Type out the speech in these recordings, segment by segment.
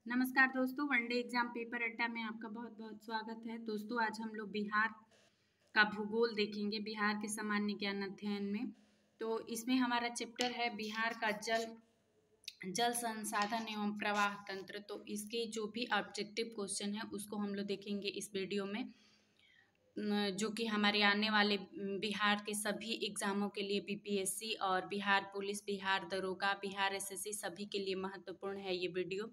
नमस्कार दोस्तों, one day exam paper अड्डा में आपका बहुत बहुत स्वागत है। दोस्तों, आज हम लोग बिहार का भूगोल देखेंगे, बिहार के सामान्य ज्ञान अध्ययन में। तो इसमें हमारा चैप्टर है बिहार का जल संसाधन एवं प्रवाह तंत्र। तो इसके जो भी ऑब्जेक्टिव क्वेश्चन है उसको हम लोग देखेंगे इस वीडियो में, जो कि हमारे आने वाले बिहार के सभी एग्जामों के लिए, बीपीएससी और बिहार पुलिस, बिहार दरोगा, बिहार एसएससी सभी के लिए महत्वपूर्ण है ये वीडियो।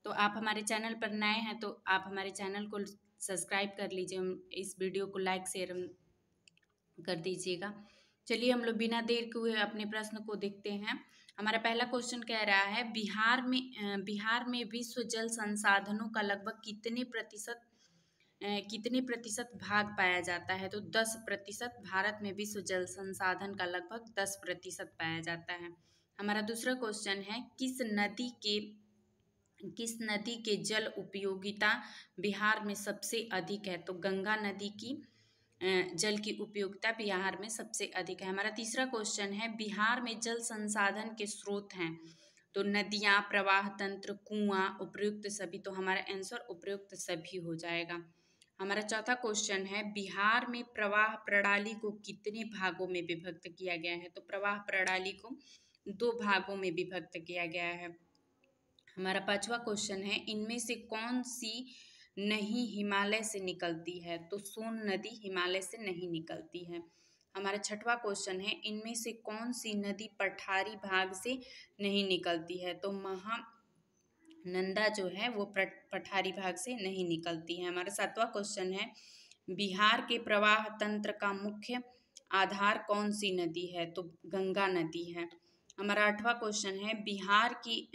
तो आप हमारे चैनल पर नए हैं तो आप हमारे चैनल को सब्सक्राइब कर लीजिए, इस वीडियो को लाइक शेयर कर दीजिएगा। चलिए हम लोग बिना देर के हुए अपने प्रश्न को देखते हैं। हमारा पहला क्वेश्चन कह रहा है बिहार में विश्व जल संसाधनों का लगभग कितने प्रतिशत भाग पाया जाता है। तो 10%। भारत में विश्व जल संसाधन का लगभग 10% पाया जाता है। हमारा दूसरा क्वेश्चन है किस नदी के जल उपयोगिता बिहार में सबसे अधिक है। तो गंगा नदी की जल की उपयोगिता बिहार में सबसे अधिक है। हमारा तीसरा क्वेश्चन है बिहार में जल संसाधन के स्रोत हैं। तो नदियाँ, प्रवाह तंत्र, कुआं, उपयुक्त सभी। तो हमारा आंसर उपयुक्त सभी हो जाएगा। हमारा चौथा क्वेश्चन है बिहार में प्रवाह प्रणाली को कितने भागों में विभक्त किया गया है। तो प्रवाह प्रणाली को 2 भागों में विभक्त किया गया है। हमारा पांचवा क्वेश्चन है इनमें से कौन सी नहीं हिमालय से निकलती है। तो सोन नदी हिमालय से नहीं निकलती है। हमारा छठवां क्वेश्चन है इनमें से कौन सी नदी पठारी भाग से नहीं निकलती है। तो महानंदा जो है वो पठारी भाग से नहीं निकलती है। हमारा सातवां क्वेश्चन है बिहार के प्रवाह तंत्र का मुख्य आधार कौन सी नदी है। तो गंगा नदी है। हमारा आठवां क्वेश्चन है बिहार की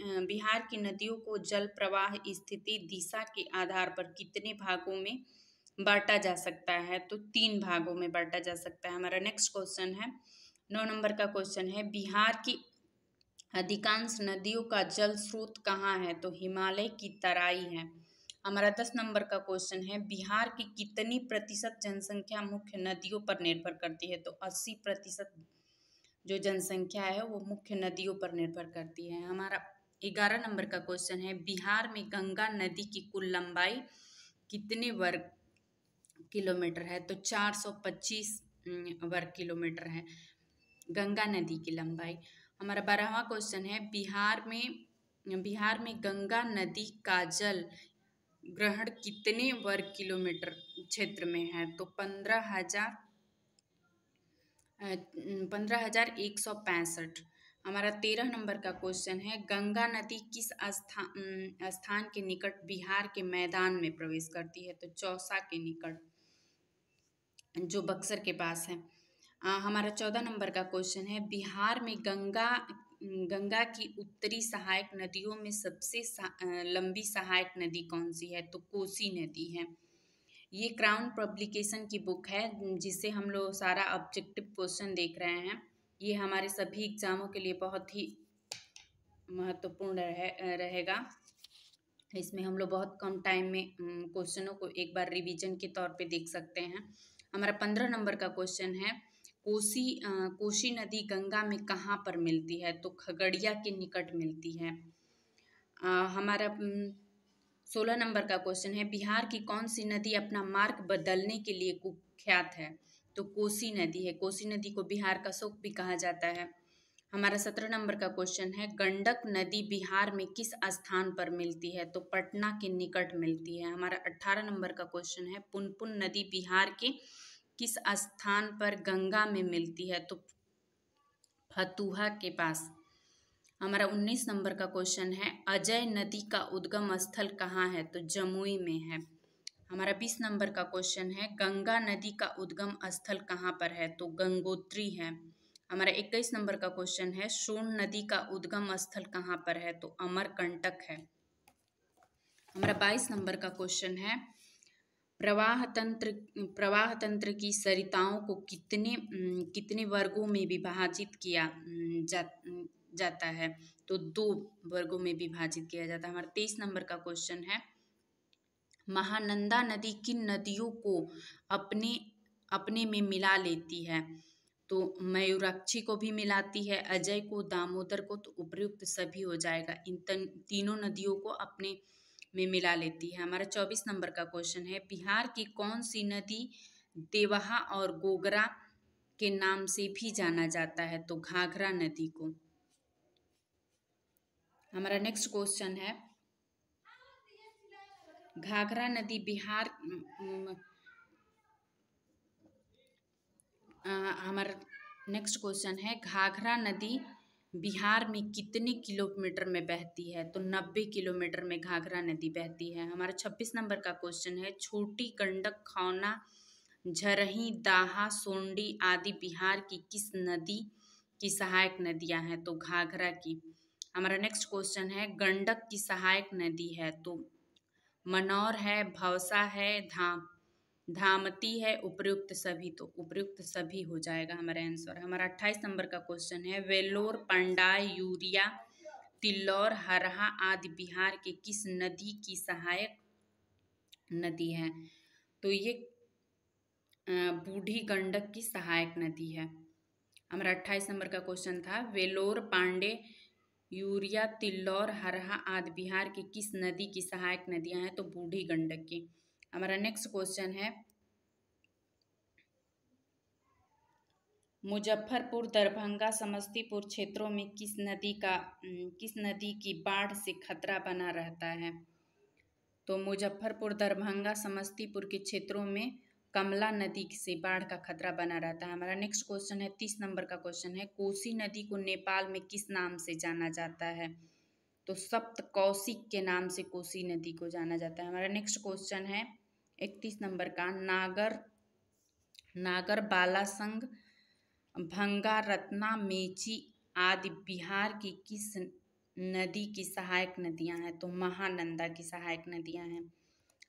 नदियों को जल प्रवाह स्थिति दिशा के आधार पर कितने भागों में बांटा जा सकता है। तो 3 भागों में बांटा जा सकता है। हमारा नेक्स्ट क्वेश्चन है 9 नंबर का क्वेश्चन है बिहार की अधिकांश नदियों का जल स्रोत कहाँ है। तो हिमालय की तराई है। हमारा 10 नंबर का क्वेश्चन है बिहार की कितनी प्रतिशत जनसंख्या मुख्य नदियों पर निर्भर करती है। तो 80% जो जनसंख्या है वो मुख्य नदियों पर निर्भर करती है। हमारा 11 नंबर का क्वेश्चन है बिहार में गंगा नदी की कुल लंबाई कितने वर्ग किलोमीटर है। तो 425 वर्ग किलोमीटर है गंगा नदी की लंबाई। हमारा 12वां क्वेश्चन है बिहार में गंगा नदी का जल ग्रहण कितने वर्ग किलोमीटर क्षेत्र में है। तो 15,165। हमारा 13 नंबर का क्वेश्चन है गंगा नदी किस स्थान के निकट बिहार के मैदान में प्रवेश करती है। तो चौसा के निकट, जो बक्सर के पास है। हमारा 14 नंबर का क्वेश्चन है बिहार में गंगा की उत्तरी सहायक नदियों में सबसे लंबी सहायक नदी कौन सी है। तो कोसी नदी है। ये क्राउन पब्लिकेशन की बुक है जिससे हम लोग सारा ऑब्जेक्टिव क्वेश्चन देख रहे हैं। ये हमारे सभी एग्जामों के लिए बहुत ही महत्वपूर्ण रहेगा। इसमें हम लोग बहुत कम टाइम में क्वेश्चनों को एक बार रिवीजन के तौर पे देख सकते हैं। हमारा 15 नंबर का क्वेश्चन है कोसी नदी गंगा में कहाँ पर मिलती है। तो खगड़िया के निकट मिलती है। हमारा 16 नंबर का क्वेश्चन है बिहार की कौन सी नदी अपना मार्ग बदलने के लिए कुख्यात है। तो कोसी नदी है। कोसी नदी को बिहार का शोक भी कहा जाता है। हमारा 17 नंबर का क्वेश्चन है गंडक नदी बिहार में किस स्थान पर मिलती है। तो पटना के निकट मिलती है। हमारा 18 नंबर का क्वेश्चन है पुनपुन नदी बिहार के किस स्थान पर गंगा में मिलती है। तो फतुहा के पास। हमारा 19 नंबर का क्वेश्चन है अजय नदी का उद्गम स्थल कहाँ है। तो जमुई में है। हमारा 20 नंबर का क्वेश्चन है गंगा नदी का उद्गम स्थल कहाँ पर है। तो गंगोत्री है। हमारा 21 नंबर का क्वेश्चन है सोन नदी का उद्गम स्थल कहाँ पर है। तो अमरकंटक है। हमारा 22 नंबर का क्वेश्चन है प्रवाह तंत्र की सरिताओं को कितने वर्गों में विभाजित किया जाता है। तो 2 वर्गों में विभाजित किया जाता है। हमारा 23 नंबर का क्वेश्चन है महानंदा नदी किन नदियों को अपने में मिला लेती है। तो मयूराक्षी को भी मिलाती है, अजय को, दामोदर को, तो उपयुक्त सभी हो जाएगा। इन तीनों नदियों को अपने में मिला लेती है। हमारा 24 नंबर का क्वेश्चन है, बिहार की कौन सी नदी देवहा और गोगरा के नाम से भी जाना जाता है? तो घाघरा नदी को। हमारा नेक्स्ट क्वेश्चन है, घाघरा नदी बिहार हमारा नेक्स्ट क्वेश्चन है, घाघरा नदी बिहार में कितने किलोमीटर में बहती है? तो 90 किलोमीटर में घाघरा नदी बहती है। हमारा 26 नंबर का क्वेश्चन है, छोटी गंडक, खौना, झरही, दाहा, सोंडी आदि बिहार की किस नदी की सहायक नदियां हैं? तो घाघरा की। हमारा नेक्स्ट क्वेश्चन है, गंडक की सहायक नदी है तो मनौर है, भवसा है, धामती है, उपयुक्त सभी, तो उपयुक्त सभी हो जाएगा हमारा आंसर। हमारा 28 नंबर का क्वेश्चन है, वेल्लोर, पंडाय, यूरिया, तिल्लौर, हरहा आदि बिहार के किस नदी की सहायक नदी है? तो ये बूढ़ी गंडक की सहायक नदी है। हमारा 28 नंबर का क्वेश्चन था, वेल्लोर, पांडे, यूरिया, तिल्लौर, हरहा आदि बिहार की किस नदी की सहायक नदियां हैं? तो बूढ़ी गंडक की। हमारा नेक्स्ट क्वेश्चन है, मुजफ्फरपुर, दरभंगा, समस्तीपुर क्षेत्रों में किस नदी की बाढ़ से खतरा बना रहता है? तो मुजफ्फरपुर, दरभंगा, समस्तीपुर के क्षेत्रों में कमला नदी से बाढ़ का खतरा बना रहता है। हमारा नेक्स्ट क्वेश्चन है, 30 नंबर का क्वेश्चन है, कोसी नदी को नेपाल में किस नाम से जाना जाता है? तो सप्त कौशिक के नाम से कोसी नदी को जाना जाता है। हमारा नेक्स्ट क्वेश्चन है 31 नंबर का, नागर, बालासंग, भंगा, रत्ना, मेची आदि बिहार की किस नदी की सहायक नदियां हैं? तो महानंदा की सहायक नदियां हैं।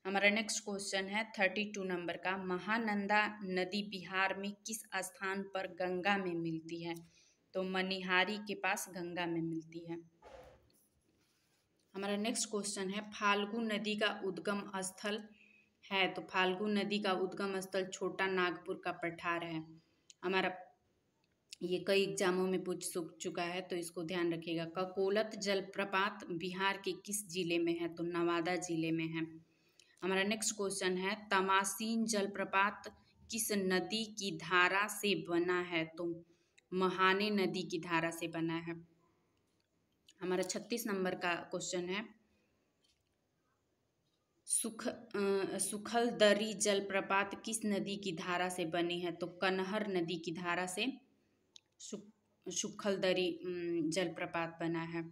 हमारा नेक्स्ट क्वेश्चन है 32 नंबर का, महानंदा नदी बिहार में किस स्थान पर गंगा में मिलती है? तो मनिहारी के पास गंगा में मिलती है। हमारा नेक्स्ट क्वेश्चन है, फाल्गु नदी का उद्गम स्थल है? तो फाल्गु नदी का उद्गम स्थल छोटा नागपुर का पठार है। हमारा ये कई एग्जामों में पूछ चुका है तो इसको ध्यान रखिएगा। ककोलत जलप्रपात बिहार के किस जिले में है? तो नवादा जिले में है। हमारा नेक्स्ट क्वेश्चन है, तमासीन जलप्रपात किस नदी की धारा से बना है? तो महाने नदी की धारा से बना है। हमारा 36 नंबर का क्वेश्चन है, सुखलदरी जलप्रपात किस नदी की धारा से बनी है? तो कनहर नदी की धारा से सुखलदरी जलप्रपात बना है।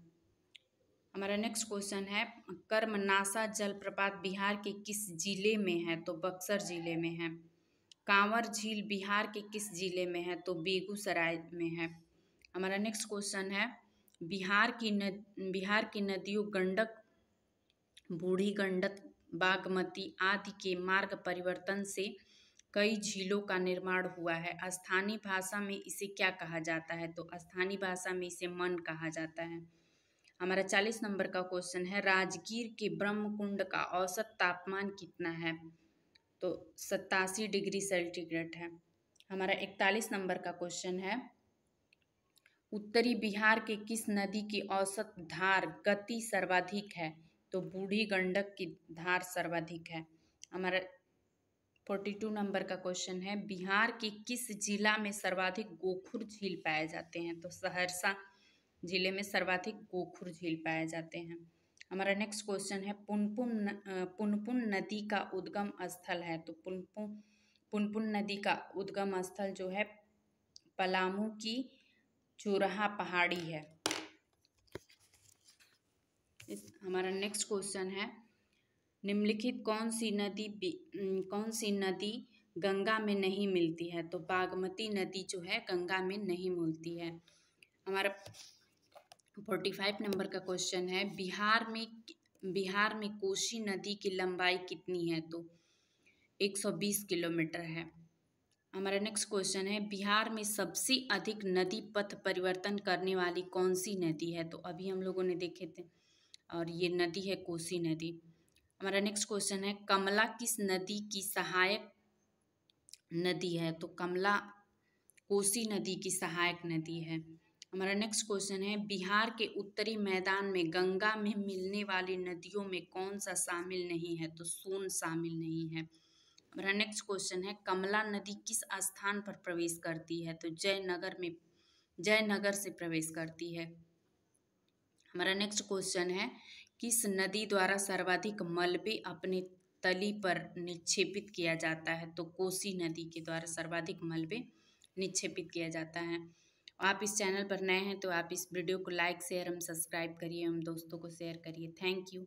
हमारा नेक्स्ट क्वेश्चन है, कर्मनासा जलप्रपात बिहार के किस जिले में है? तो बक्सर जिले में है। कांवर झील बिहार के किस जिले में है? तो बेगूसराय में है। हमारा नेक्स्ट क्वेश्चन है, बिहार की नदियों गंडक, बूढ़ी गंडक, बागमती आदि के मार्ग परिवर्तन से कई झीलों का निर्माण हुआ है। स्थानीय भाषा में इसे क्या कहा जाता है? तो स्थानीय भाषा में इसे मन कहा जाता है। हमारा 40 नंबर का क्वेश्चन है, राजगीर के ब्रह्मकुंड का औसत तापमान कितना है? तो 87 डिग्री सेंटीग्रेड है। हमारा 41 नंबर का क्वेश्चन है, उत्तरी बिहार के किस नदी की औसत धार गति सर्वाधिक है? तो बूढ़ी गंडक की धार सर्वाधिक है। हमारा 42 नंबर का क्वेश्चन है, बिहार के किस जिला में सर्वाधिक गोखुर झील पाए जाते हैं? तो सहरसा जिले में सर्वाधिक गोखुर झील पाए जाते हैं। हमारा नेक्स्ट क्वेश्चन है, पुनपुन नदी का उद्गम स्थल है? तो पुनपुन नदी का उद्गम स्थल जो है पलामू की चोरहा पहाड़ी है। हमारा नेक्स्ट क्वेश्चन है, निम्नलिखित कौन सी नदी गंगा में नहीं मिलती है? तो बागमती नदी जो है गंगा में नहीं मिलती है। हमारा 45 नंबर का क्वेश्चन है, बिहार में कोसी नदी की लंबाई कितनी है? तो 120 किलोमीटर है। हमारा नेक्स्ट क्वेश्चन है, बिहार में सबसे अधिक नदी पथ परिवर्तन करने वाली कौन सी नदी है? तो अभी हम लोगों ने देखे थे और ये नदी है कोसी नदी। हमारा नेक्स्ट क्वेश्चन है, कमला किस नदी की सहायक नदी है? तो कमला कोसी नदी की सहायक नदी है। हमारा नेक्स्ट क्वेश्चन है, बिहार के उत्तरी मैदान में गंगा में मिलने वाली नदियों में कौन सा शामिल नहीं है? तो सोन शामिल नहीं है। हमारा नेक्स्ट क्वेश्चन है, कमला नदी किस स्थान पर प्रवेश करती है? तो जयनगर से प्रवेश करती है। हमारा नेक्स्ट क्वेश्चन है, किस नदी द्वारा सर्वाधिक मलबे अपने तली पर निक्षेपित किया जाता है? तो कोसी नदी के द्वारा सर्वाधिक मलबे निक्षेपित किया जाता है। आप इस चैनल पर नए हैं तो आप इस वीडियो को लाइक शेयर एवं सब्सक्राइब करिए एवं दोस्तों को शेयर करिए। Thank you.